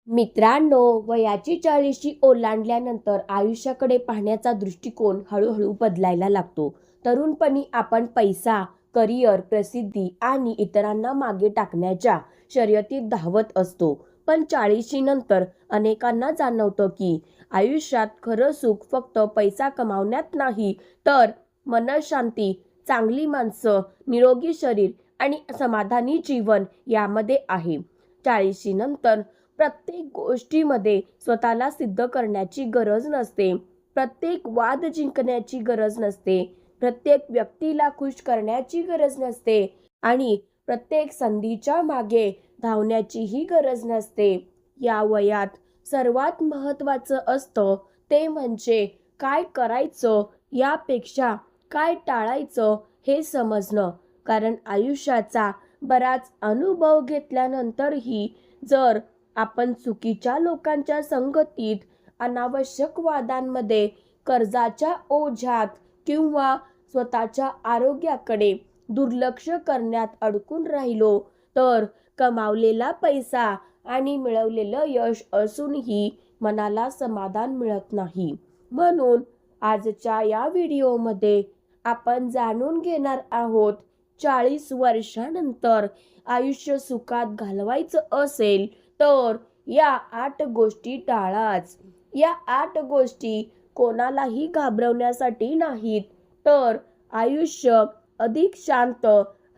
मित्रांनो, वयाची 40शी ओलांडल्यानंतर आयुष्याकडे पाहण्याचा दृष्टिकोन हळूहळू बदलायला लागतो. तरुणपणी आपण पैसा, करिअर, प्रसिद्धी आणि इतरांना मागे टाकण्याच्या शर्यतीत धावत असतो. पण 40शी नंतर अनेकांना जाणवतं की आयुष्यात खरं सुख फक्त पैसा कमावण्यात नाही, तर मनःशांती, चांगली माणसं, निरोगी शरीर आणि समाधानी जीवन यामध्ये आहे. 40शी नंतर प्रत्येक गोष्टीमध्ये स्वतःला सिद्ध करण्याची गरज नसते. प्रत्येक वाद जिंकण्याची गरज नसते. प्रत्येक व्यक्तीला खुश करण्याची गरज नसते आणि प्रत्येक संधीच्या मागे धावण्याचीही गरज नसते. या वयात सर्वात महत्त्वाचं असतं ते म्हणजे काय करायचं यापेक्षा काय टाळायचं हे समजणं. कारण आयुष्याचा बराच अनुभव घेतल्यानंतरही जर आपण चुकीच्या लोकांच्या संगतीत, अनावश्यक वादांमध्ये, कर्जाच्या ओझ्यात किंवा स्वतःच्या आरोग्याकडे दुर्लक्ष करण्यात अडकून राहिलो, तर कमावलेला पैसा आणि मिळवलेलं यश असूनही मनाला समाधान मिळत नाही. म्हणून आजच्या या व्हिडिओमध्ये आपण जाणून घेणार आहोत, 40 वर्षानंतर आयुष्य सुखात घालवायचं असेल तर या 8 गोष्टी टाळाच. या 8 गोष्टी कोणालाही घाबरवण्यासाठी नाहीत, तर आयुष्य अधिक शांत,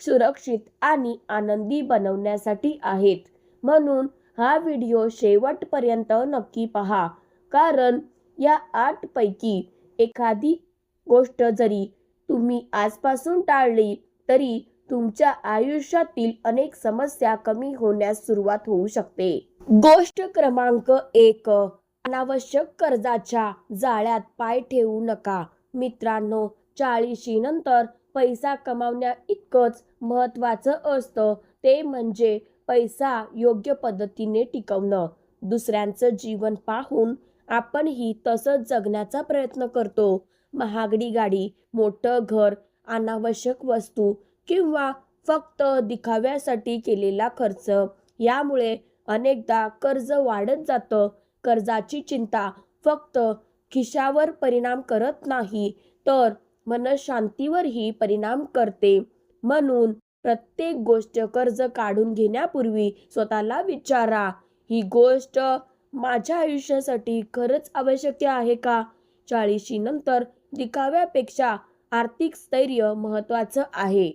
सुरक्षित आणि आनंदी बनवण्यासाठी आहेत. म्हणून हा व्हिडिओ शेवटपर्यंत नक्की पहा, कारण या 8 पैकी एखादी गोष्ट जरी तुम्ही आजपासून टाळली तरी तुमच्या आयुष्यातील अनेक समस्या कमी होण्यास सुरुवात होऊ शकते. गोष्ट क्रमांक 1, अनावश्यक कर्जाच्या जाळ्यात पाय ठेवू नका. मित्रांनो, 40शी नंतर पैसा कमावण्या इतकंच महत्त्वाचं असतं ते म्हणजे पैसा योग्य पद्धतीने टिकवणं. दुसऱ्यांचं जीवन पाहून आपणही तसंच जगण्याचा प्रयत्न करतो. महागडी गाडी, मोठं घर, अनावश्यक वस्तू किंवा फक्त दिखाव्यासाठी केलेला खर्च यामुळे अनेकदा कर्ज वाढत जातं. कर्जाची चिंता फक्त खिशावर परिणाम करत नाही, तर मनःशांतीवरही परिणाम करते. म्हणून प्रत्येक गोष्ट कर्ज काढून घेण्यापूर्वी स्वतःला विचारा, ही गोष्ट माझ्या आयुष्यासाठी खरंच आवश्यक आहे का? 40शी नंतर दिखाव्यापेक्षा आर्थिक स्थैर्य महत्त्वाचं आहे.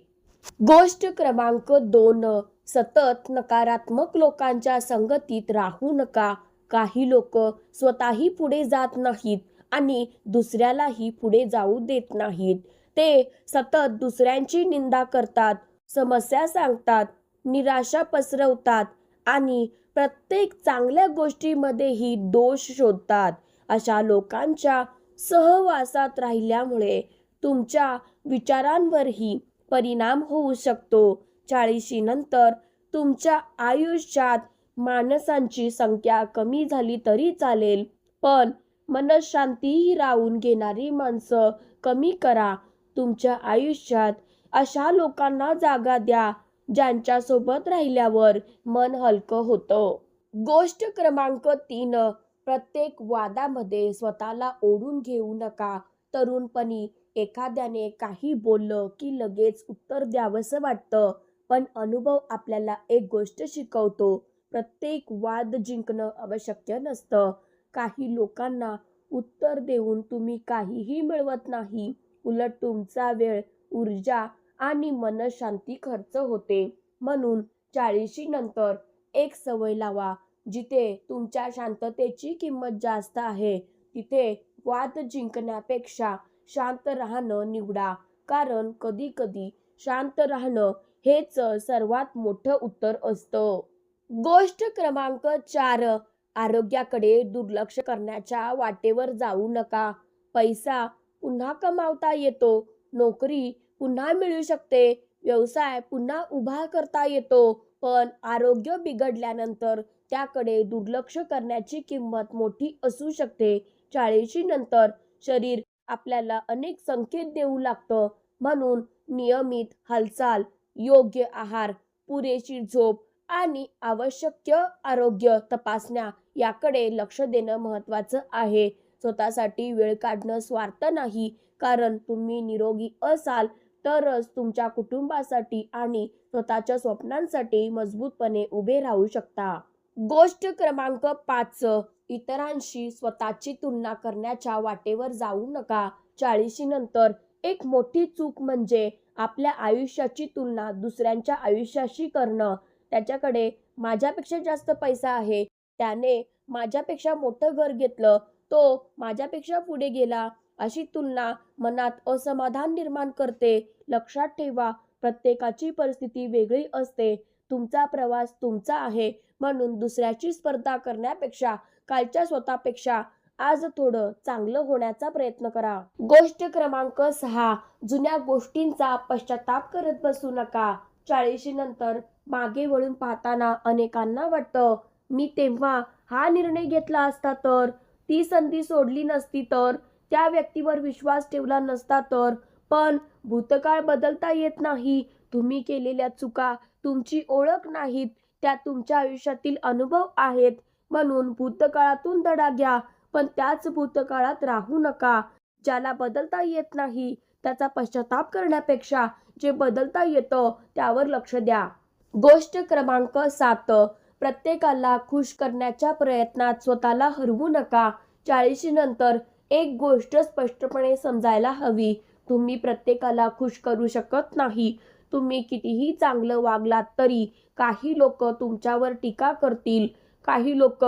गोष्ट क्रमांक 2, सतत नकारात्मक लोकांच्या संगतीत राहू नका. काही लोक स्वतःही पुढे जात नाहीत आणि दुसऱ्यालाही पुढे जाऊ देत नाहीत. ते सतत दुसऱ्यांची निंदा करतात, समस्या सांगतात, निराशा पसरवतात आणि प्रत्येक चांगल्या गोष्टीमध्येही दोष शोधतात. अशा लोकांच्या सहवासात राहिल्यामुळे तुमच्या विचारांवरही परिणाम होऊ शकतो. 40शी नंतर तुमच्या आयुष्यात माणसांची संख्या कमी झाली तरी चालेल, पण मनःशांती राहून घेणारी माणसं कमी करा. तुमच्या आयुष्यात अशा लोकांना जागा द्या ज्यांच्यासोबत राहिल्यावर मन हलकं होतं. गोष्ट क्रमांक 3, प्रत्येक वादामध्ये स्वतःला ओढून घेऊ नका. तरुणपणी एखाद्याने काही बोललं की लगेच उत्तर द्यावंसं वाटतं, पण अनुभव आपल्याला एक गोष्ट शिकवतो, प्रत्येक वाद जिंकणं आवश्यक नसतं. काही लोकांना उत्तर देऊन तुम्ही काहीही मिळवत नाही, उलट तुमचा वेळ, ऊर्जा आणि मनःशांती खर्च होते. म्हणून 40शी नंतर एक सवय लावा, जिथे तुमच्या शांततेची किंमत जास्त आहे तिथे वाद जिंकण्यापेक्षा शांत राहणं निवडा. कारण कधी कधी शांत राहणं हेच सर्वात मोठं उत्तर असतं. गोष्ट क्रमांक 4, आरोग्याकडे दुर्लक्ष करण्याच्या वाटेवर जाऊ नका. पैसा पुन्हा कमावता येतो, नोकरी पुन्हा मिळू शकते, व्यवसाय पुन्हा उभा करता येतो, पण आरोग्य बिघडल्यानंतर त्याकडे दुर्लक्ष करण्याची किंमत मोठी असू शकते. 40शी नंतर शरीर आपल्याला अनेक संकेत देऊ लागतं. म्हणून नियमित हालचाल, योग्य आहार, पुरेशी झोप आणि आवश्यक आरोग्य तपासण्या याकडे लक्ष देणं महत्त्वाचं आहे. स्वतःसाठी वेळ काढणं स्वार्थ नाही, कारण तुम्ही निरोगी असाल तरच तुमच्या कुटुंबासाठी आणि स्वतःच्या स्वप्नांसाठी मजबूतपणे उभे राहू शकता. गोष्ट क्रमांक 5, इतरांशी स्वतःची तुलना करण्याच्या वाटेवर जाऊ नका. 40 नंतर एक मोठी चूक म्हणजे आपल्या आयुष्याची तुलना दुसऱ्यांच्या आयुष्याशी करणं. त्याच्याकडे माझ्यापेक्षा जास्त पैसा आहे, त्याने माझ्यापेक्षा मोठं घर घेतलं, तो माझ्यापेक्षा पुढे गेला. अशी तुलना मनात असमाधान निर्माण करते. लक्षात ठेवा, प्रत्येकाची परिस्थिती वेगळी असते. तुमचा प्रवास तुमचा आहे, म्हणून दुसऱ्याची स्पर्धा करण्यापेक्षा कालच्या स्वतःपेक्षा आज थोडं चांगलं होण्याचा प्रयत्न करा. गोष्ट क्रमांक 6, जुन्या गोष्टींचा पश्चाताप करत बसू नका. 40 नंतर मागे वळून पाहताना अनेकांना वाटतं, मी तेव्हा हा निर्णय घेतला असता तर, ती संधी सोडली नसती तर, त्या व्यक्तीवर विश्वास ठेवला नसता तर. पण भूतकाळ बदलता येत नाही. तुम्ही केलेल्या चुका तुमची ओळख नाहीत, त्या तुमच्या आयुष्यातील अनुभव आहेत. म्हणून भूतकाळातून धडा घ्या, पण त्याच भूतकाळात राहू नका. ज्याला बदलता येत नाही त्याचा पश्चाताप करण्यापेक्षा जे बदलता येतं त्यावर लक्ष द्या. गोष्ट क्रमांक 7, प्रत्येकाला खुश करण्याच्या प्रयत्नात स्वतःला हरवू नका. 40 नंतर एक गोष्ट स्पष्टपणे समजायला हवी, तुम्ही प्रत्येकाला खुश करू शकत नाही. तुम्ही कितीही चांगलं वागलात तरी काही लोक तुमच्यावर टीका करतील. काही लोक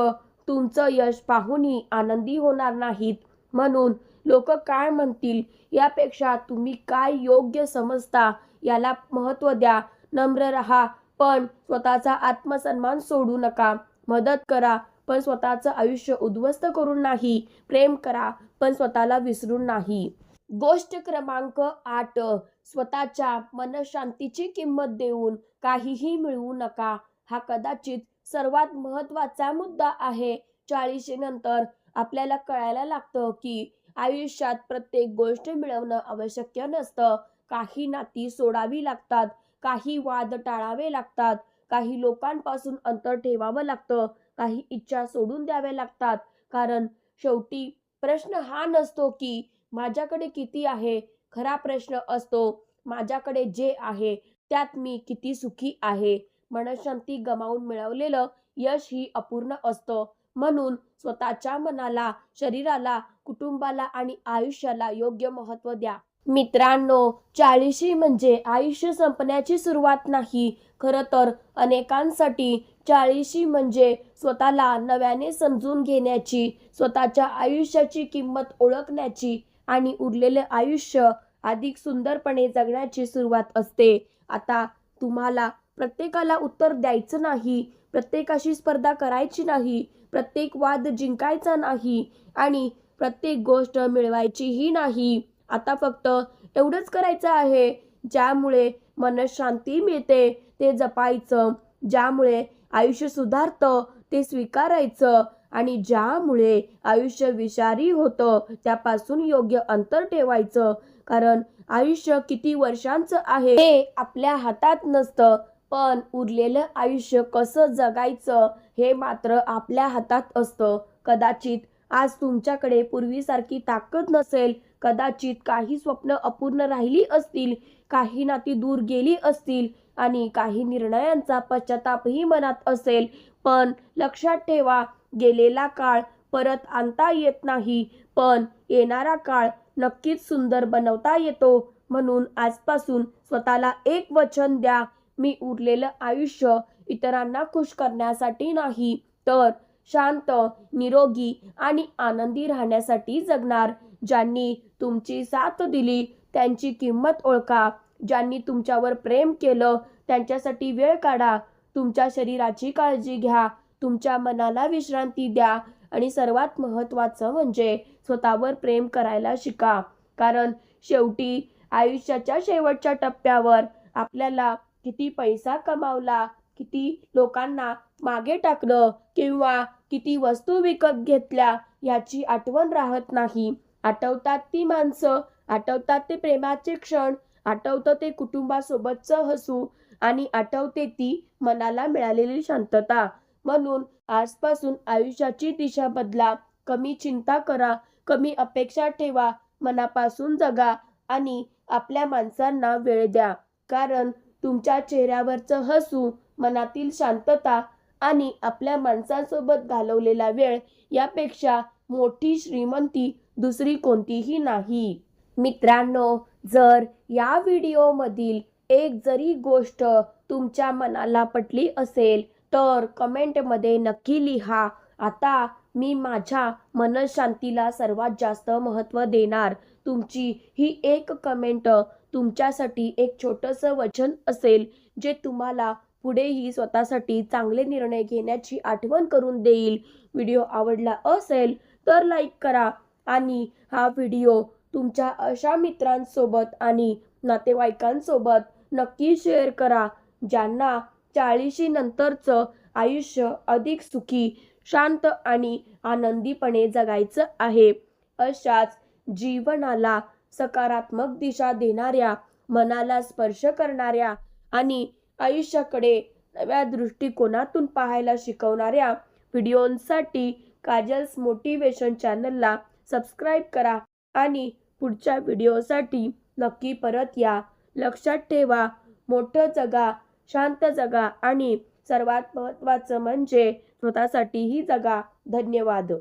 तुमचं यश पाहूनही आनंदी होणार नाहीत. म्हणून लोक काय म्हणतील यापेक्षा तुम्ही काय योग्य समजता याला महत्त्व द्या. नम्र राहा, पण स्वतःचा आत्मसन्मान सोडू नका. मदत करा, पण स्वतःचं आयुष्य उद्ध्वस्त करून नाही. प्रेम करा, पण स्वतःला विसरून नाही. गोष्ट क्रमांक 8, स्वतःच्या मनशांतीची किंमत देऊन काहीही मिळवू नका. हा कदाचित सर्वात महत्त्वाचा मुद्दा आहे. 40 नंतर आपल्याला कळायला लागतं की आयुष्यात प्रत्येक गोष्ट मिळवणं आवश्यक नसतं. काही नाती सोडावी लागतात, काही वाद टाळावे लागतात, काही लोकांपासून अंतर ठेवावं लागतं, काही इच्छा सोडून द्याव्या लागतात. कारण शेवटी प्रश्न हा नसतो की माझ्याकडे किती आहे, खरा प्रश्न असतो माझ्याकडे जे आहे त्यात मी किती सुखी आहे. मनशांती गमावून मिळवलेलं यश ही अपूर्ण असतं. म्हणून स्वतःच्या मनाला, शरीराला, कुटुंबाला आणि आयुष्याला योग्य महत्त्व द्या. मित्रांनो, 40 म्हणजे आयुष्य संपण्याची सुरुवात नाही. खरं तर अनेकांसाठी 40 म्हणजे स्वतःला नव्याने समजून घेण्याची, स्वतःच्या आयुष्याची किंमत ओळखण्याची आणि उरलेले आयुष्य अधिक सुंदरपणे जगण्याची सुरुवात असते. आता तुम्हाला प्रत्येकाला उत्तर द्यायचं नाही, प्रत्येकाशी स्पर्धा करायची नाही, प्रत्येक वाद जिंकायचा नाही आणि प्रत्येक गोष्ट मिळवायचीही नाही. आता फक्त एवढंच करायचं आहे, ज्यामुळे मनशांती मिळते ते जपायचं, ज्यामुळे आयुष्य सुधारतं ते स्वीकारायचं आणि ज्यामुळे आयुष्य विषारी होतं त्यापासून योग्य अंतर ठेवायचं. कारण आयुष्य किती वर्षांचं आहे हे आपल्या हातात नसतं, पण उरलेलं आयुष्य कसं जगायचं हे मात्र आपल्या हातात असतं. कदाचित आज तुमच्याकडे पूर्वीसारखी ताकद नसेल, कदाचित काही स्वप्न अपूर्ण राहिली असतील, काही नाती दूर गेली असतील आणि काही निर्णयांचा पश्चातापही मनात असेल. पण लक्षात ठेवा, गेलेला काळ परत आणता येत नाही, पण येणारा काळ नक्कीच सुंदर बनवता येतो. म्हणून आजपासून स्वतःला एक वचन द्या, मी उरलेलं आयुष्य इतरांना खुश करण्यासाठी नाही, तर शांत, निरोगी आणि आनंदी राहण्यासाठी जगणार. ज्यांनी तुमची साथ दिली त्यांची किंमत ओळखा. ज्यांनी तुमच्यावर प्रेम केलं त्यांच्यासाठी वेळ काढा. तुमच्या शरीराची काळजी घ्या, तुमच्या मनाला विश्रांती द्या आणि सर्वात महत्त्वाचं म्हणजे स्वतःवर प्रेम करायला शिका. कारण शेवटी आयुष्याच्या शेवटच्या टप्प्यावर आपल्याला किती पैसा कमावला, किती लोकांना मागे टाकलं किंवा किती वस्तू विकत घेतल्या याची आठवण राहत नाही. आठवतात ती माणसं, आठवतात ते प्रेमाचे क्षण, आठवतं ते कुटुंबासोबतचं हसू आणि आठवते ती मनाला मिळालेली शांतता. म्हणून आजपासून आयुष्याची दिशा बदला, कमी चिंता करा, कमी अपेक्षा ठेवा, मनापासून जगा आणि आपल्या माणसांना वेळ द्या. कारण तुमच्या चेहऱ्यावरचं हसू, मनातील शांतता आणि आपल्या माणसांसोबत घालवलेला वेळ यापेक्षा मोठी श्रीमंती दुसरी कोणतीही नाही. मित्रांनो, जर या व्हिडिओमधील एक जरी गोष्ट तुमच्या मनाला पटली असेल तर कमेंटमध्ये नक्की लिहा. आता मी माझ्या मनःशांतीला सर्वात जास्त महत्त्व देणार. तुमची ही एक कमेंट तुमच्यासाठी एक छोटंसं वचन असेल, जे तुम्हाला पुढेही स्वतःसाठी चांगले निर्णय घेण्याची आठवण करून देईल. व्हिडिओ आवडला असेल तर लाईक करा आणि हा व्हिडिओ तुमच्या अशा मित्रांसोबत आणि नातेवाईकांसोबत नक्की शेअर करा, ज्यांना 40शी नंतरचं आयुष्य अधिक सुखी, शांत आणि आनंदीपणे जगायचं आहे. अशाच जीवनाला सकारात्मक दिशा देणाऱ्या, मनाला स्पर्श करणाऱ्या आणि आयुष्याकडे नव्या दृष्टिकोनातून पाहायला शिकवणाऱ्या व्हिडिओंसाठी काजल्स मोटिवेशन चॅनलला सबस्क्राईब करा आणि पुढच्या व्हिडिओसाठी नक्की परत या. लक्षात ठेवा, मोठं जगा, शांत जगा आणि सर्वात महत्त्वाचं म्हणजे स्वतःसाठीही जगा. धन्यवाद.